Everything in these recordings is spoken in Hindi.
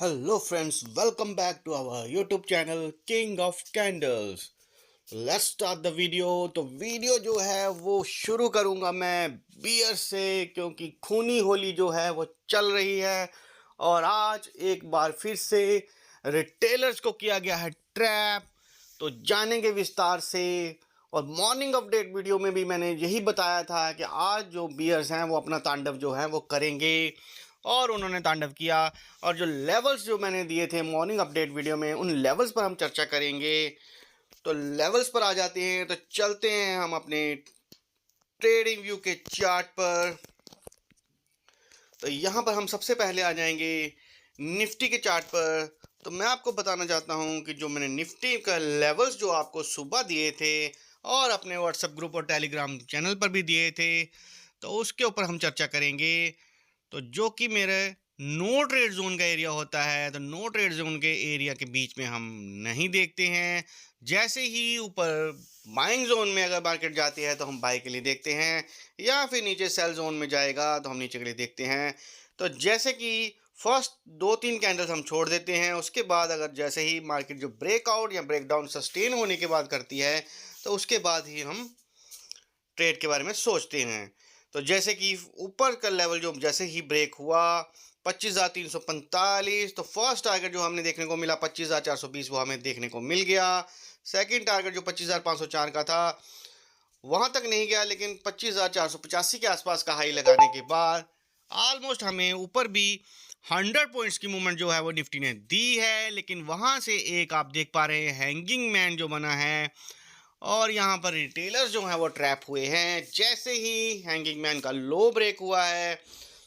Hello friends, welcome back to our YouTube channel King of Candles. Let's start the video। तो वीडियो जो है वो शुरू करूंगा मैं बियर से, क्योंकि खूनी होली जो है वो चल रही है और आज एक बार फिर से रिटेलर्स को किया गया है ट्रैप। तो जानेंगे विस्तार से। और मॉर्निंग अपडेट वीडियो में भी मैंने यही बताया था कि आज जो बियर्स हैं वो अपना तांडव जो है वो करेंगे, और उन्होंने तांडव किया। और जो लेवल्स जो मैंने दिए थे मॉर्निंग अपडेट वीडियो में, उन लेवल्स पर हम चर्चा करेंगे। तो लेवल्स पर आ जाते हैं, तो चलते हैं हम अपने ट्रेडिंग व्यू के चार्ट पर। तो यहाँ पर हम सबसे पहले आ जाएंगे निफ्टी के चार्ट पर। तो मैं आपको बताना चाहता हूँ कि जो मैंने निफ्टी का लेवल्स जो आपको सुबह दिए थे और अपने व्हाट्सएप ग्रुप और टेलीग्राम चैनल पर भी दिए थे, तो उसके ऊपर हम चर्चा करेंगे। तो जो कि मेरे नो ट्रेड जोन का एरिया होता है, तो नो ट्रेड जोन के एरिया के बीच में हम नहीं देखते हैं। जैसे ही ऊपर बाइंग जोन में अगर मार्केट जाती है तो हम बाई के लिए देखते हैं, या फिर नीचे सेल जोन में जाएगा तो हम नीचे के लिए देखते हैं। तो जैसे कि फर्स्ट 2-3 कैंडल्स हम छोड़ देते हैं, उसके बाद अगर जैसे ही मार्केट जो ब्रेकआउट या ब्रेकडाउन सस्टेन होने के बाद करती है, तो उसके बाद ही हम ट्रेड के बारे में सोचते हैं। तो जैसे कि ऊपर का लेवल जो जैसे ही ब्रेक हुआ 25,345, तो फर्स्ट टारगेट जो हमने देखने को मिला 25,420, वो हमें देखने को मिल गया। सेकंड टारगेट जो 25,504 का था वहां तक नहीं गया, लेकिन 25,485 के आसपास का हाई लगाने के बाद ऑलमोस्ट हमें ऊपर भी 100 पॉइंट्स की मूवमेंट जो है वो निफ्टी ने दी है। लेकिन वहां से एक आप देख पा रहे हैं हैंगिंग मैन जो बना है, और यहाँ पर रिटेलर्स जो हैं वो ट्रैप हुए हैं। जैसे ही हैंगिंग मैन का लो ब्रेक हुआ है,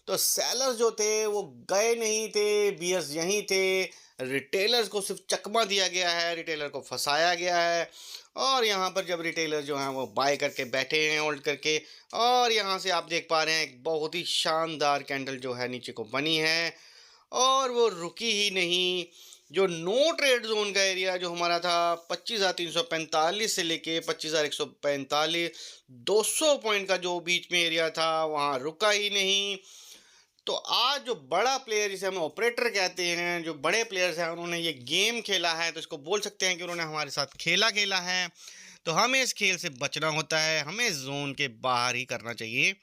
तो सेलर्स जो थे वो गए नहीं थे, बियर्स यहीं थे। रिटेलर्स को सिर्फ चकमा दिया गया है, रिटेलर को फंसाया गया है। और यहाँ पर जब रिटेलर जो हैं वो बाय करके बैठे हैं होल्ड करके, और यहाँ से आप देख पा रहे हैं एक बहुत ही शानदार कैंडल जो है नीचे को बनी है, और वो रुकी ही नहीं। जो नो ट्रेड जोन का एरिया जो हमारा था 25,345 से लेके 25,145, 200 पॉइंट का जो बीच में एरिया था वहाँ रुका ही नहीं। तो आज जो बड़ा प्लेयर, जिसे हम ऑपरेटर कहते हैं, जो बड़े प्लेयर्स हैं, उन्होंने ये गेम खेला है, तो इसको बोल सकते हैं कि उन्होंने हमारे साथ खेला खेला है। तो हमें इस खेल से बचना होता है, हमें जोन के बाहर ही करना चाहिए।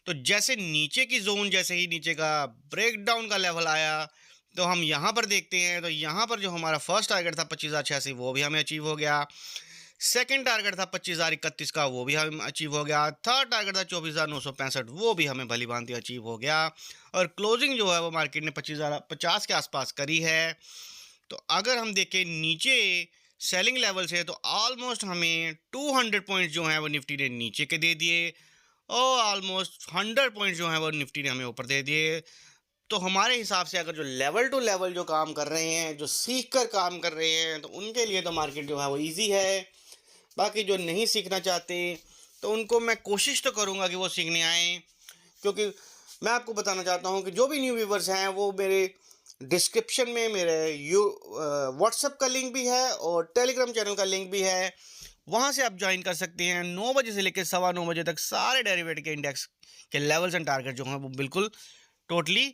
तो जैसे नीचे की जोन, जैसे ही नीचे का ब्रेकडाउन का लेवल आया, तो हम यहाँ पर देखते हैं। तो यहाँ पर जो हमारा फर्स्ट टारगेट था 25,086, वो भी हमें अचीव हो गया। सेकंड टारगेट था 25,031 का, वो भी हमें अचीव हो गया। थर्ड टारगेट था 24,965, वो भी हमें भली भांति अचीव हो गया। और क्लोजिंग जो है वो मार्केट ने 25,050 के आसपास करी है। तो अगर हम देखें नीचे सेलिंग लेवल से, तो ऑलमोस्ट हमें 200 पॉइंट जो हैं वो निफ्टी ने नीचे के दे दिए, और ऑलमोस्ट 100 पॉइंट जो हैं वो निफ्टी ने हमें ऊपर दे दिए। तो हमारे हिसाब से अगर जो लेवल टू लेवल जो काम कर रहे हैं, जो सीख कर काम कर रहे हैं, तो उनके लिए तो मार्केट जो है वो ईजी है। बाकी जो नहीं सीखना चाहते, तो उनको मैं कोशिश तो करूंगा कि वो सीखने आए। क्योंकि मैं आपको बताना चाहता हूं कि जो भी न्यू व्यूवर्स हैं, वो मेरे डिस्क्रिप्शन में मेरे व्हाट्सएप का लिंक भी है और टेलीग्राम चैनल का लिंक भी है, वहां से आप ज्वाइन कर सकते हैं। 9 बजे से लेकर 9:15 तक सारे डेरिवेटिव के इंडेक्स के लेवल्स एंड टारगेट जो हैं वो बिल्कुल टोटली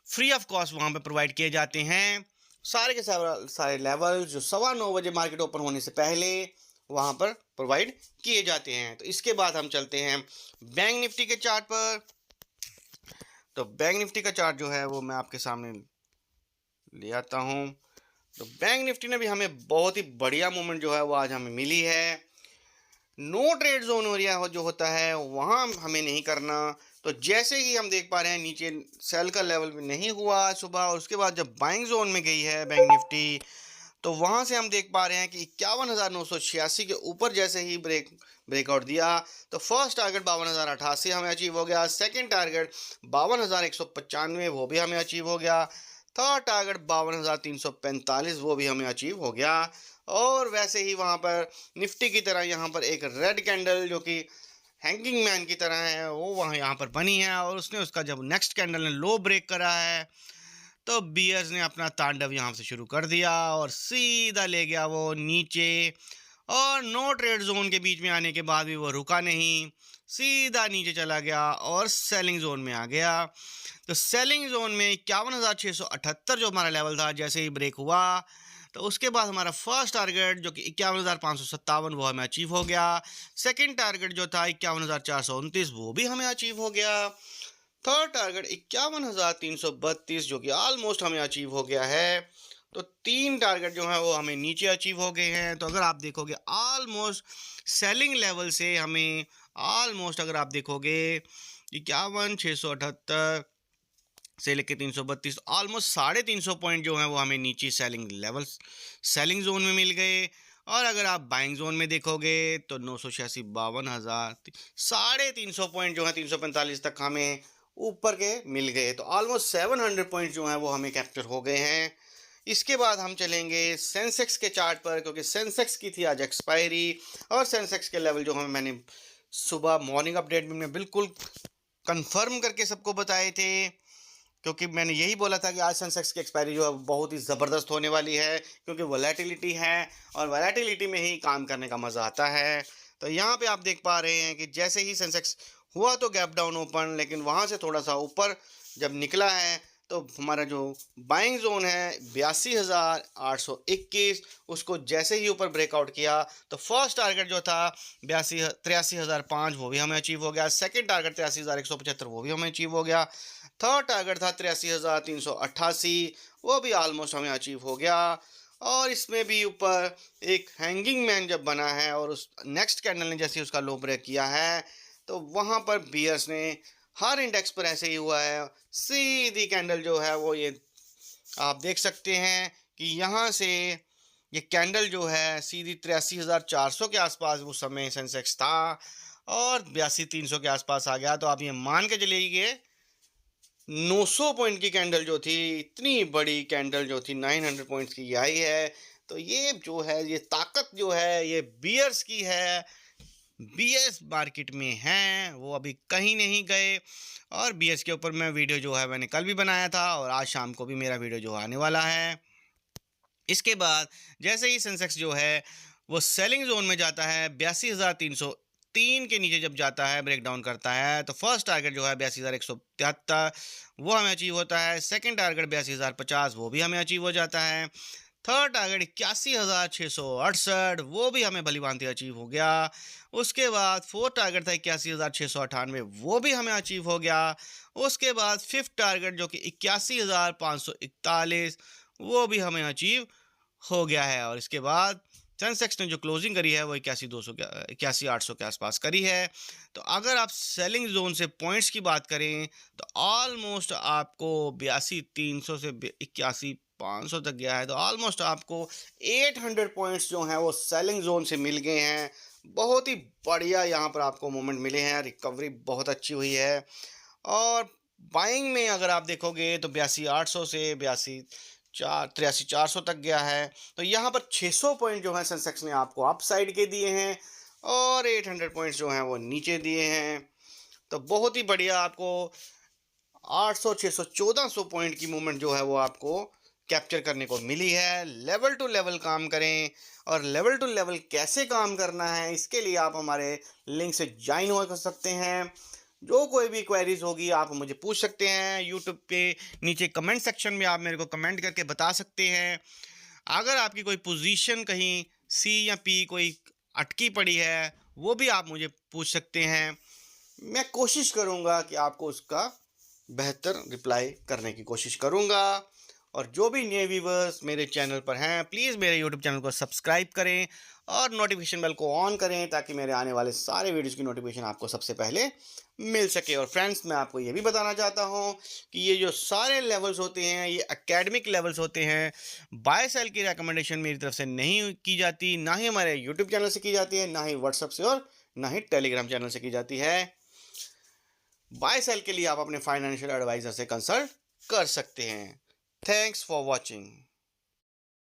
फ्री ऑफ कॉस्ट वहां पे प्रोवाइड किए जाते हैं। सारे के सारे लेवल जो 9:15 मार्केट ओपन होने से पहले वहां पर प्रोवाइड किए जाते हैं। तो इसके बाद हम चलते हैं बैंक निफ्टी के चार्ट पर। तो बैंक निफ्टी का चार्ट जो है वो मैं आपके सामने ले आता हूं। तो बैंक निफ्टी ने भी हमें बहुत ही बढ़िया मूवमेंट जो है वो आज हमें मिली है। नो ट्रेड जोन एरिया जो होता है वहां हमें नहीं करना। तो जैसे ही हम देख पा रहे हैं नीचे सेल का लेवल भी नहीं हुआ सुबह, और उसके बाद जब बाइंग जोन में गई है बैंक निफ्टी, तो वहां से हम देख पा रहे हैं कि 51,986 के ऊपर जैसे ही ब्रेकआउट दिया, तो फर्स्ट टारगेट 52,088 हमें अचीव हो गया। सेकंड टारगेट 52,195, वो भी हमें अचीव हो गया। थर्ड टारगेट 52,345, वो भी हमें अचीव हो गया। और वैसे ही वहां पर निफ्टी की तरह यहाँ पर एक रेड कैंडल जो कि हैंगिंग मैन की तरह है, वो वहाँ यहाँ पर बनी है, और उसने उसका जब नेक्स्ट कैंडल ने लो ब्रेक करा है, तो बियर्स ने अपना तांडव यहाँ से शुरू कर दिया और सीधा ले गया वो नीचे। और नो ट्रेड जोन के बीच में आने के बाद भी वो रुका नहीं, सीधा नीचे चला गया और सेलिंग जोन में आ गया। तो सेलिंग जोन में 51,678 जो हमारा लेवल था, जैसे ही ब्रेक हुआ तो उसके बाद हमारा फर्स्ट टारगेट जो कि 51,557 वो हमें अचीव हो गया। सेकंड टारगेट जो था 51,429 वो भी हमें अचीव हो गया। थर्ड टारगेट 51,332 जो कि ऑलमोस्ट हमें अचीव हो गया है। तो 3 टारगेट जो है वो हमें नीचे अचीव हो गए हैं। तो अगर आप देखोगे ऑलमोस्ट सेलिंग लेवल से हमें ऑलमोस्ट अगर आप देखोगे 51,678 से लेके 332 ऑलमोस्ट 350 पॉइंट जो है वो हमें नीचे सेलिंग लेवल सेलिंग जोन में मिल गए। और अगर आप बाइंग जोन में देखोगे तो 986 52,000 350 पॉइंट जो है 345 तक हमें ऊपर के मिल गए। तो ऑलमोस्ट 700 पॉइंट जो है वो हमें कैप्चर हो गए हैं। इसके बाद हम चलेंगे सेंसेक्स के चार्ट पर, क्योंकि सेंसेक्स की थी आज एक्सपायरी और सेंसेक्स के लेवल जो हमें मैंने सुबह मॉर्निंग अपडेट में बिल्कुल कंफर्म करके सबको बताए थे, क्योंकि मैंने यही बोला था कि आज सेंसेक्स की एक्सपायरी जो है बहुत ही ज़बरदस्त होने वाली है, क्योंकि वोलेटिलिटी है और वोलेटिलिटी में ही काम करने का मज़ा आता है। तो यहाँ पे आप देख पा रहे हैं कि जैसे ही सेंसेक्स हुआ तो गैप डाउन ओपन, लेकिन वहाँ से थोड़ा सा ऊपर जब निकला है तो हमारा जो बाइंग जोन है 82,821 उसको जैसे ही ऊपर ब्रेकआउट किया तो फर्स्ट टारगेट जो था 83,005 वो भी हमें अचीव हो गया। सेकंड टारगेट 83,175 वो भी हमें अचीव हो गया। थर्ड टारगेट था 83,388 वो भी ऑलमोस्ट हमें अचीव हो गया। और इसमें भी ऊपर एक हैंगिंग मैन जब बना है और उस नेक्स्ट कैंडल ने जैसे उसका लो ब्रेक किया है तो वहाँ पर बियर्स ने हर इंडेक्स पर ऐसे ही हुआ है, सीधी कैंडल जो है वो ये आप देख सकते हैं कि यहाँ से ये कैंडल जो है सीधी 83,400 के आसपास उस समय सेंसेक्स था और 82,300 के आसपास आ गया। तो आप ये मान के चलिए 900 पॉइंट की कैंडल जो थी, इतनी बड़ी कैंडल जो थी 900 पॉइंट्स की आई है। तो ये जो है ये ताकत जो है ये बियर्स की है, बीएस मार्केट में हैं, वो अभी कहीं नहीं गए। और बीएस के ऊपर मैं वीडियो जो है मैंने कल भी बनाया था और आज शाम को भी मेरा वीडियो जो आने वाला है। इसके बाद जैसे ही सेंसेक्स जो है वो सेलिंग जोन में जाता है 82,303 के नीचे जब जाता है ब्रेक डाउन करता है तो फर्स्ट टारगेट जो है 82,173 वो हमें अचीव होता है। सेकंड टारगेट 82,050 वो भी हमें अचीव हो जाता है। थर्ड टारगेट 81,668 वो भी हमें भलीभांति अचीव हो गया। उसके बाद फोर्थ टारगेट था 81,698 वो भी हमें अचीव हो गया। उसके बाद फिफ्थ टारगेट जो कि 81,541 वो भी हमें अचीव हो गया है। और इसके बाद सेंसेक्स ने जो क्लोजिंग करी है वो 81,800 के आसपास करी है। तो अगर आप सेलिंग जोन से पॉइंट्स की बात करें तो ऑलमोस्ट आपको 82,300 से 81,500 तक गया है। तो ऑलमोस्ट आपको 800 पॉइंट्स जो हैं वो सेलिंग जोन से मिल गए हैं। बहुत ही बढ़िया यहाँ पर आपको मोमेंट मिले हैं, रिकवरी बहुत अच्छी हुई है। और बाइंग में अगर आप देखोगे तो 82,800 से 83,400 तक गया है। तो यहाँ पर 600 पॉइंट जो है सेंसेक्स ने आपको अप साइड के दिए हैं और 800 पॉइंट्स जो हैं वो नीचे दिए हैं। तो बहुत ही बढ़िया आपको 800, 600, 1400 पॉइंट की मूवमेंट जो है वो आपको कैप्चर करने को मिली है। लेवल टू लेवल काम करें, और लेवल टू लेवल कैसे काम करना है इसके लिए आप हमारे लिंक से ज्वाइन हो सकते हैं। जो कोई भी क्वेरीज होगी आप मुझे पूछ सकते हैं यूट्यूब पे नीचे कमेंट सेक्शन में, आप मेरे को कमेंट करके बता सकते हैं। अगर आपकी कोई पोजीशन कहीं सी या पी कोई अटकी पड़ी है वो भी आप मुझे पूछ सकते हैं। मैं कोशिश करूँगा कि आपको उसका बेहतर रिप्लाई करने की कोशिश करूँगा। और जो भी नए व्यूवर्स मेरे चैनल पर हैं प्लीज़ मेरे यूट्यूब चैनल को सब्सक्राइब करें और नोटिफिकेशन बेल को ऑन करें ताकि मेरे आने वाले सारे वीडियोज़ की नोटिफिकेशन आपको सबसे पहले मिल सके। और फ्रेंड्स मैं आपको ये भी बताना चाहता हूँ कि ये जो सारे लेवल्स होते हैं ये एकेडमिक लेवल्स होते हैं। बाय सेल की रिकमेंडेशन मेरी तरफ से नहीं की जाती, ना ही हमारे यूट्यूब चैनल से की जाती है, ना ही व्हाट्सएप से और ना ही टेलीग्राम चैनल से की जाती है। बाय सेल के लिए आप अपने फाइनेंशियल एडवाइजर से कंसल्ट कर सकते हैं। Thanks for watching.